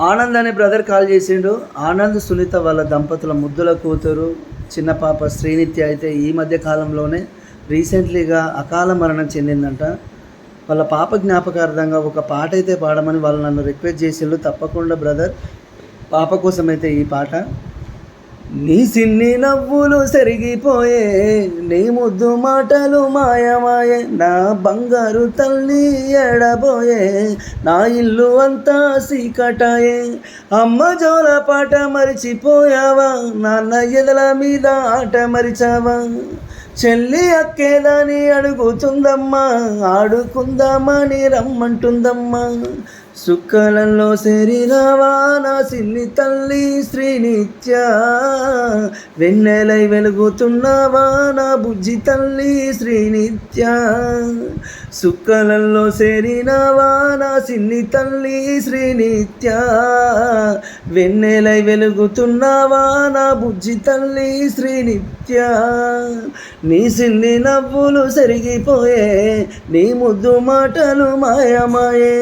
ఆనంద్ అనే brother call చేసిండు. ఆనంద్ సునీత వాళ్ళ దంపతుల ముద్దుల కూతురు చిన్న పాప శ్రీనిత్య అయితే ఈ మధ్య కాలంలోనే రీసెంట్లీగా అకాల మరణం చెందిందంట. వాళ్ళ పాప జ్ఞాపకార్థంగా ఒక పాట అయితే పాడమని వాళ్ళు నన్ను రిక్వెస్ట్ చేసిండు. తప్పకుండా బ్రదర్, పాప కోసం అయితే ఈ పాట. నీ సిన్ని నవ్వులు సరిగిపోయే, నీ ముద్దు మాటలు మాయమాయే, నా బంగారు తల్లి ఎడబోయే, నా ఇల్లు అంతా సీకటాయే. అమ్మ జోల పాట మరిచిపోయావా, నాన్న ఎదల మీద ఆట మరిచావా. చెల్లి అక్కేదని అడుగుతుందమ్మా, ఆడుకుందామని రమ్మంటుందమ్మా. సుక్కలలో చేరినావా నా సిన్ని తల్లి శ్రీనిత్య, వెన్నెలై వెలుగుతున్నావా నా బుజ్జి తల్లి శ్రీనిత్య. సుక్కలలో చేరినావా నా సిన్ని తల్లి శ్రీనిత్య, వెన్నెలై వెలుగుతున్నావా నా బుజ్జి తల్లి శ్రీనిత్య. నీ సిన్ని నవ్వులు సరిగిపోయే, నీ ముద్దు మాటలు మాయమాయే.